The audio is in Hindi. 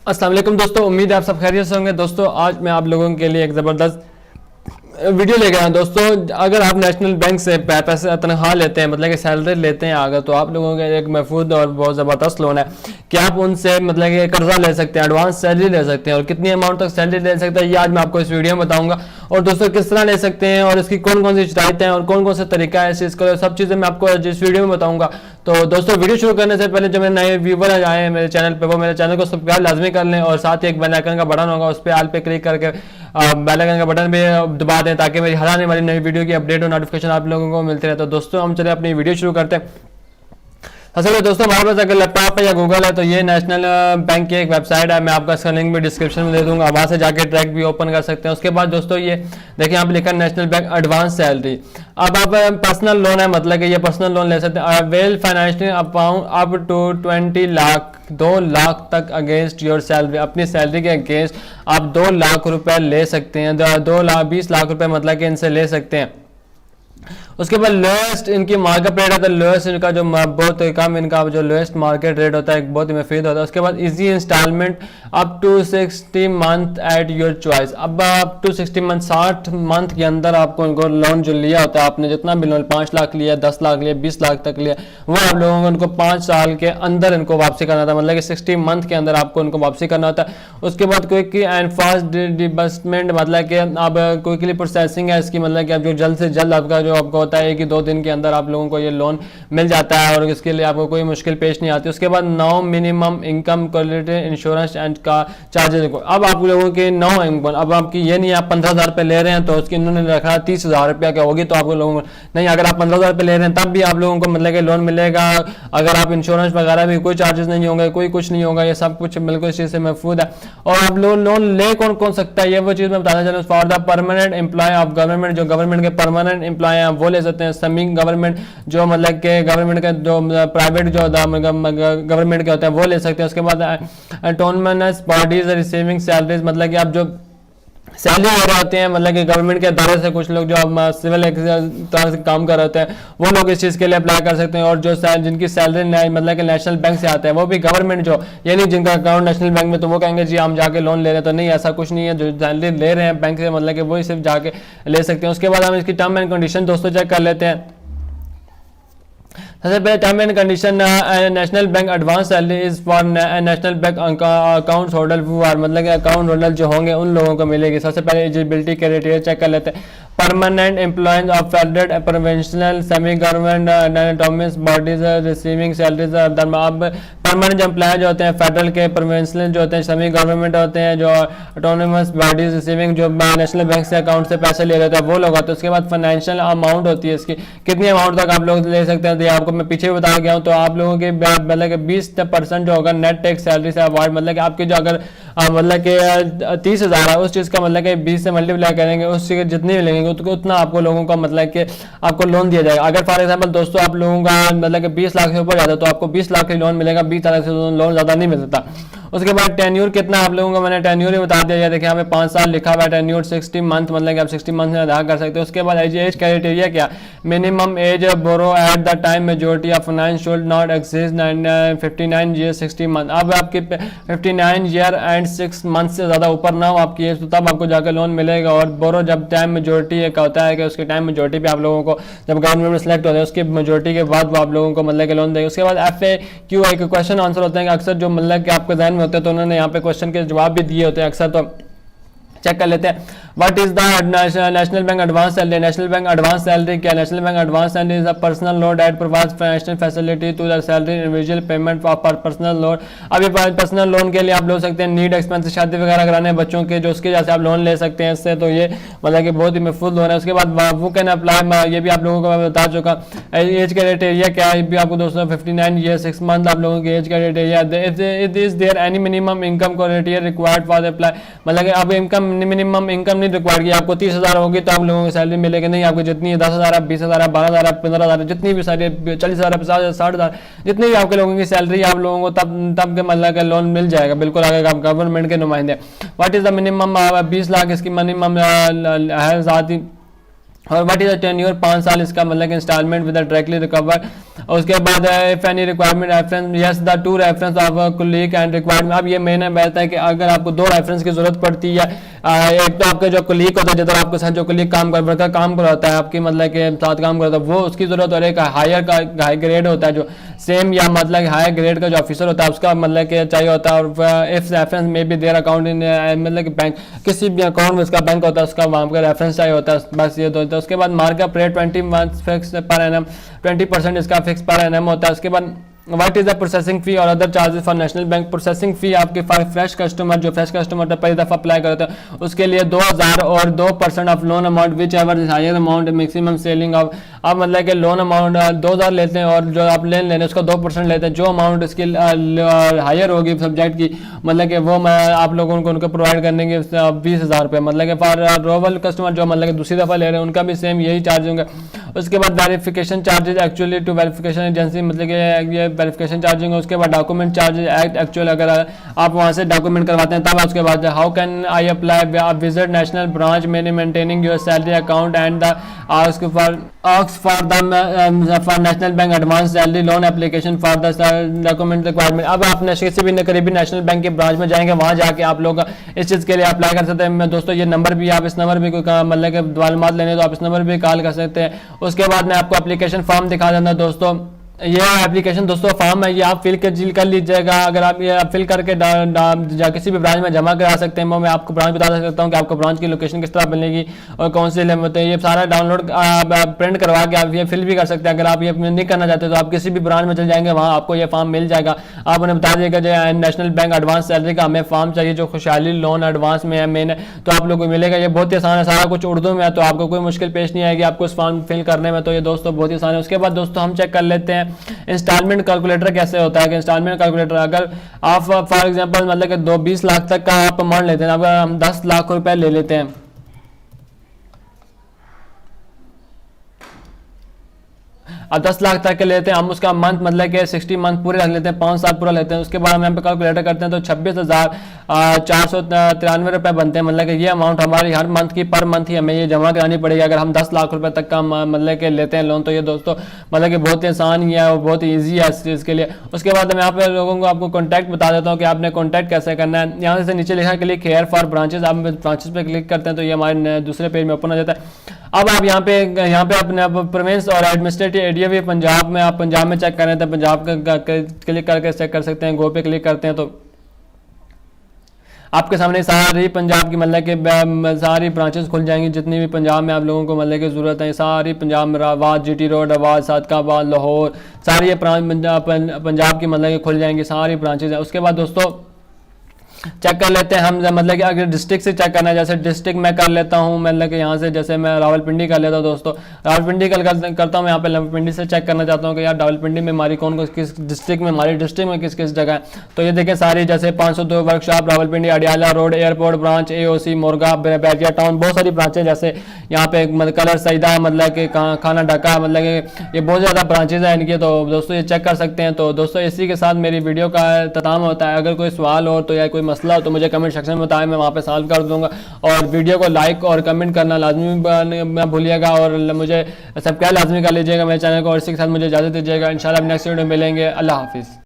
अस्सलाम वालेकुम दोस्तों, उम्मीद है आप सब खैरियत से होंगे। दोस्तों आज मैं आप लोगों के लिए एक ज़बरदस्त वीडियो लेके आया। दोस्तों अगर आप नेशनल बैंक से पैसे तनख्वाह लेते हैं, मतलब कि सैलरी लेते हैं अगर, तो आप लोगों का एक महफूज और बहुत ज़बरदस्त लोन है कि आप उनसे मतलब कि कर्जा ले सकते हैं, एडवांस सैलरी ले सकते हैं। और कितनी अमाउंट तक सैलरी ले सकते हैं ये आज मैं आपको इस वीडियो में बताऊंगा। और दोस्तों किस तरह ले सकते हैं और इसकी कौन कौन सी शराइतें हैं और कौन कौन सा तरीका है इस चीज़ का, सब चीज़ें मैं आपको इस वीडियो में बताऊंगा। तो दोस्तों वीडियो शुरू करने से पहले जो मेरे नए व्यूवर आए हैं मेरे चैनल पे, वो मेरे चैनल को सब्सक्राइब लाजमी कर लें और साथ ही एक बेल आइकन का बटन होगा, उस पर ऑल पे क्लिक करके बेल आइकन का बटन भी दबा दें ताकि मेरी हर आने वाली नई वीडियो की अपडेट और नोटिफिकेशन आप लोगों को मिलते रहे। तो दोस्तों हम चले अपनी वीडियो शुरू करते हैं। सबसे पहले दोस्तों हमारे पास अगर लैपटॉप है या गूगल है तो ये नेशनल बैंक की एक वेबसाइट है, मैं आपका इसका लिंक भी डिस्क्रिप्शन में दे दूंगा, वहाँ से जाके ट्रैक भी ओपन कर सकते हैं। उसके बाद दोस्तों ये देखिए यहाँ पे लिखा नेशनल बैंक एडवांस सैलरी। अब आप पर्सनल लोन है, मतलब कि ये पर्सनल लोन ले सकते हैं well financial amount up to 20 lakh, 2 lakh तक अगेंस्ट योर सैलरी। अपनी सैलरी के अगेंस्ट आप 2 लाख रुपए ले सकते हैं, 2 लाख 20 लाख रुपए मतलब कि इनसे ले सकते हैं। उसके बाद लोएस्ट इनकी मार्केट रेट होता है, लोएस्ट इनका जो बहुत कम इनका जो लोएस्ट मार्केट रेट होता है बहुत ही मुफीद होता है। उसके बाद easy instalment up to 60 month at your choice. अब अप टू 60 मंथ, 60 मंथ के अंदर आपको इनको लोन जो लिया होता है, आपने जितना भी लोन 5 लाख लिया, 10 लाख लिया, 20 लाख तक लिया, वो आप लोगों को उनको 5 साल के अंदर इनको वापसी करना था, मतलब कि 60 मंथ के अंदर आपको उनको वापसी करना होता है। उसके बाद क्विक एंड फास्ट डिसबर्समेंट, मतलब कि अब क्विकली प्रोसेसिंग है इसकी, मतलब कि अब जो जल्द से जल्द आपका जो आपको होता है कि 2 दिन के अंदर आप लोगों को ये लोन मिल जाता है और इसके लिए आपको कोई मुश्किल पेश नहीं आती। उसके बाद no minimum income quality insurance and का चार्जेस। अब आप लोगों के 9 इनकम, अब आपकी ये नहीं आप 15,000 रुपये ले रहे हैं तो उसकी इन्होंने रखा 30,000 रुपया क्या होगी, तो आप लोगों को नहीं, अगर आप 15,000 रुपये ले रहे हैं तब भी आप लोगों को मतलब कि लोन मिलेगा। अगर आप इंश्योरेंस वगैरह भी कोई चार्जेस नहीं होंगे, कोई कुछ नहीं होगा, ये सब कुछ बिल्कुल इस चीज़ से महफूज है। और आप लोन ले कौन कौन सकता है ये वो चीज़ मैं बताना चाहता हूँ। For the permanent employ of government, जो गवर्नमेंट के परमानेंट एम्प्लॉय हैं वो ले सकते हैं। सेमी गवर्नमेंट, जो मतलब के गवर्नमेंट के जो प्राइवेट जो गवर्नमेंट के होते हैं वो ले सकते हैं। उसके बाद ऑटोनमस बॉडीज रिसीविंग सैलरीज, मतलब कि आप जो सैलरी हो रहे होते हैं मतलब कि गवर्नमेंट के अदारे से, कुछ लोग जो सिविल तरह से काम कर रहे होते हैं वो लोग इस चीज़ के लिए अप्लाई कर सकते हैं। और जो जिनकी सैलरी मतलब कि नेशनल बैंक से आते हैं वो भी गवर्नमेंट, जो ये नहीं जिनका अकाउंट नेशनल बैंक में, तो वो कहेंगे जी हम जाके लोन ले रहे हैं, तो नहीं ऐसा कुछ नहीं है। जो सैलरी ले रहे हैं बैंक से मतलब कि वही सिर्फ जाके ले सकते हैं। उसके बाद हम इसकी टर्म एंड कंडीशन दोस्तों चेक कर लेते हैं। सबसे पहले term and condition, national bank advance salary is for national bank account holder who are, मतलब कि अकाउंट होल्डर जो होंगे उन लोगों को मिलेगी। सबसे पहले एलिजिबिलिटी क्राइटेरिया चेक कर लेते हैं। Permanent employees of federal provincial semi government autonomous bodies receiving salaries. अब परमानेंट एम्प्लॉय जो होते हैं फेडरल के, प्रोविंशियल जो होते हैं, सेमी गवर्नमेंट होते हैं, जो ऑटोनमस बॉडीज रिसीविंग जो नेशनल बैंक से अकाउंट से पैसे ले रहे होते हैं वो लोग होते हैं। उसके बाद फाइनेंशियल अमाउंट होती है इसकी, कितनी अमाउंट तक आप लोग ले सकते हैं, तो आपको मैं पीछे भी बता गया हूँ। तो आप लोगों के मतलब कि 20% जो होगा नेट टैक्स सैलरी से अवॉइड, मतलब कि आपकी जो अगर मतलब कि 30,000 है उस चीज़ का मतलब कि 20 से मल्टीप्लाई करेंगे, उस चीज़ जितनी भी लेंगे उतना आपको लोगों का मतलब कि आपको लोन दिया जाएगा। अगर फॉर एग्जांपल दोस्तों आप लोगों का मतलब कि 20 लाख से ऊपर जाता है तो आपको 20 लाख का लोन मिलेगा, 20 लाख से लोन ज़्यादा नहीं मिल सकता। उसके बाद टेन्यूर कितना आप लोगों को मैंने टेन्यूर ही बता दिया, देखिए यहाँ पे 5 साल लिखा हुआ है। टेन्यूर 60 मंथ, मतलब कि आप 60 मंथ में अदा कर सकते हो। उसके बाद एज क्राइटेरिया क्या, minimum age borrow at the time majority of finance should not exceed 59 year 60 month. अब आपकी 59 ईयर एंड 6 मंथ से ज़्यादा ऊपर ना हो आपकी एज, तो तब आपको जाकर लोन मिलेगा। और बोरो जब टाइम मेजोरिटी एक होता है कि उसके टाइम मेजोरिटी पे आप लोगों को जब गवर्नमेंट में सेलेक्ट होते हैं उसके मेजोरिटी के बाद वो आप लोगों को मतलब कि लोन देगा। उसके बाद FAQ एक क्वेश्चन आंसर होते हैं अक्सर जो मतलब कि आपके ध्यान में होते हैं, तो उन्होंने यहाँ पे क्वेश्चन के जवाब भी दिए होते हैं अक्सर, तो चेक कर लेते हैं। What is the national bank advance salary. National bank advance salary क्या, national bank advance salary is a personal loan that provides financial facility to the salary individual payment for personal loan. अब ये पर्सनल लोन के लिए आप ले सकते हैं, नीड एक्सपेंस, शादी वगैरह कराने बच्चों के, जो उसके जैसे आप लोन ले सकते हैं इससे, तो ये मतलब कि बहुत ही महफूज लोन है। उसके बाद वो कैन अप्लाई, ये भी आप लोगों को मैं बता चुका। एज क्राइटेरिया क्या है भी आपको दोस्तों 59 ईयर 6 मंथ आप लोगों की age criteria. Is there any minimum income criteria required for apply, मतलब कि अब इनकम मिनिमम इनकम नहीं रिक्वायर्ड की आपको 30,000 होगी तो आप लोगों की सैलरी मिलेगी, नहीं आपको जितनी है 10,000 है, 20,000 है, 12,000 है, 15,000 जितनी भी सारी 40,000 है, 50,000, 60,000 जितनी भी आपके लोगों की सैलरी आप लोगों को तब के मतलब का लोन मिल जाएगा बिल्कुल, अगर आप गवर्नमेंट के नुमाइंदे। What is the minimum, 20 lakh इसकी मिनिमम है साथ ही और व्हाट इज द टेन्योर 5 साल इसका मतलब इंस्टॉलमेंट विद डायरेक्टली रिकवर। उसके बाद if any requirement reference yes the two reference of colleague and requirement. अब ये मैंने बताया है कि अगर आपको 2 रेफरेंस की जरूरत पड़ती है, एक तो आपके जो कोलीग होता है जिधर आपके साथ जो कोलीग काम करता है आपकी मतलब के साथ काम करता है वो उसकी जरूरत, और एक हाई ग्रेड होता है जो सेम या मतलब हाई ग्रेड का जो ऑफिसर होता है उसका मतलब के चाहिए होता है। और इफ रेफरेंस में भी देयर अकाउंट इन मतलब बैंक किसी भी अकाउंट में उसका बैंक होता है उसका वहाँ पर रेफरेंस चाहिए होता है। बस ये दो। तो उसके बाद markup rate 20 fix per annum 20% इसका फिक्स पर एनम होता है। उसके बाद what is the processing fee और other charges for national bank. Processing fee आपके फ्रेश कस्टमर जो फ्रेश कस्टमर पहली दफा अप्लाई करते हैं उसके लिए 2000 और 2% of loan amount whichever higher amount maximum ceiling of. आप मतलब कि लोन अमाउंट 2000 लेते हैं और जो आप लेन लेने उसका 2% लेते हैं। जो अमाउंट इसकी हायर होगी सब्जेक्ट की मतलब कि वो मैं आप लोगों को उनको प्रोवाइड करने के 20,000 रुपये मतलब कि फॉर रोवल कस्टमर जो मतलब कि दूसरी दफ़ा ले रहे हैं उनका भी सेम यही चार्ज होंगे। उसके बाद verification charges actually to verification agency मतलब कि ये वेरिफिकेशन चार्जिंग है। उसके बाद डॉक्यूमेंट चार्जेज एक्चुअल अगर आप वहाँ से डॉक्यूमेंट करवाते हैं तब उसके बाद how can I apply visit national branch मैंने maintaining your salary account and the ask for national bank advance salary loan application for the document requirement. अब आप किसी भी करीबी नेशनल बैंक के ब्रांच में जाएंगे वहाँ जाके आप लोग इस चीज़ के लिए अप्लाई कर सकते हैं। दोस्तों ये नंबर भी आप इस नंबर भी कोई मतलब कि मालूमात लेने तो आप इस नंबर भी कॉल कर सकते हैं। उसके बाद मैं आपको एप्लीकेशन फॉर्म दिखा देता हूं दोस्तों। ये एप्लीकेशन दोस्तों फॉर्म है, ये आप फिल कर लीजिएगा। अगर आप ये फिल करके किसी भी ब्रांच में जमा करा सकते हैं। मैं आपको ब्रांच बता सकता हूँ कि आपको ब्रांच की लोकेशन किस तरह मिलेगी और कौन से होते हैं। ये सारा डाउनलोड प्रिंट करवा के आप ये फिल भी कर सकते हैं। अगर आप ये नहीं करना चाहते तो आप किसी भी ब्रांच में चल जाएंगे वहाँ आपको ये फॉर्म मिल जाएगा। आप उन्हें बता दीजिएगा जो नेशनल बैंक एडवांस सैलरी का हमें फॉर्म चाहिए जो खुशहाली लोन एडवांस में है मैंने, तो आप लोगों को मिलेगा। ये बहुत ही आसान है, सारा कुछ उर्दू में है तो आपको कोई मुश्किल पेश नहीं आएगी आपको इस फॉर्म फिल करने में। तो ये दोस्तों बहुत ही आसान है। उसके बाद दोस्तों हम चेक कर लेते हैं इंस्टॉलमेंट कैलकुलेटर कैसे होता है। कि इंस्टॉलमेंट कैलकुलेटर अगर आप फॉर एग्जांपल मतलब कि 20 लाख तक का आप अमाउंट लेते हैं, अगर हम 10 लाख रुपए ले लेते हैं अब 10 लाख तक के लेते हैं हम, उसका मंथ मतलब कि 60 मंथ पूरे रख लेते हैं, 5 साल पूरा लेते हैं। उसके बाद हम यहाँ पे कैलकुलेटर करते हैं तो 26,493 रुपये बनते हैं। मतलब कि ये अमाउंट हमारी हर मंथ की पर मंथ ही हमें ये जमा करानी पड़ेगी अगर हम 10 लाख रुपए तक का मतलब कि लेते हैं लोन। तो ये दोस्तों मतलब कि बहुत ही आसान ही है और बहुत ही ईजी है इस चीज़ के लिए। उसके बाद मैं यहाँ पे लोगों को आपको कॉन्टैक्ट बता देता हूँ कि आपने कॉन्टैक्ट कैसे करना है। यहाँ से नीचे लिखा क्लिक हेयर फॉर ब्रांचेज, आप ब्रांचेज पे क्लिक करते हैं तो ये हमारे दूसरे पेज में ओपन हो जाता है। अब आप यहाँ पे अपने प्रोविंस और एडमिनिस्ट्रेटिव एरिया भी पंजाब में आप पंजाब में चेक करें तो पंजाब का क्लिक करके चेक कर सकते हैं। गो पे क्लिक करते हैं तो आपके सामने सारी पंजाब की मतलब कि सारी ब्रांचेस खुल जाएंगी जितनी भी पंजाब में आप लोगों को मतलब की ज़रूरत है। सारी पंजाब में आवाज़ GT रोड आवाज़ सादकाबाद लाहौर सारी ये पंजाब की मतलब कि खुल जाएंगी सारी ब्रांचेज है। उसके बाद दोस्तों चेक कर लेते हैं हम मतलब कि अगर डिस्ट्रिक्ट से चेक करना है जैसे डिस्ट्रिक्ट मैं कर लेता हूँ मतलब कि यहाँ से जैसे मैं रावलपिंडी कर लेता हूँ दोस्तों। रावलपिंडी करता हूँ यहाँ पे रावलपिंडी से चेक करना चाहता हूँ कि यार रावलपिंडी में हमारी कौन किस डिस्ट्रिक्ट में हमारी डिस्ट्रिक्ट में किस किस जगह है। तो ये देखें सारी जैसे 502 workshop Rawalpindi Adiala road airport branch AOC Morgah Bahria town बहुत सारी ब्रांचेज जैसे यहाँ पे कलर सईदा मतलब कि खाना ढाका मतलब कि ये बहुत ज़्यादा ब्रांचेज हैं इनकी। तो दोस्तों ये चेक कर सकते हैं। तो दोस्तों इसी के साथ मेरी वीडियो का इख्तिताम होता है। अगर कोई सवाल हो तो या कोई मसला हो तो मुझे कमेंट सेक्शन में बताएं, मैं वहाँ पे सॉल्व कर दूंगा। और वीडियो को लाइक और कमेंट करना लाजमी ना भूलिएगा और मुझे सब्सक्राइब लाजमी कर लीजिएगा मेरे चैनल को। और इसी के साथ मुझे इजाज़त दीजिएगा। इंशाल्लाह नेक्स्ट वीडियो में मिलेंगे। अल्लाह हाफिज़।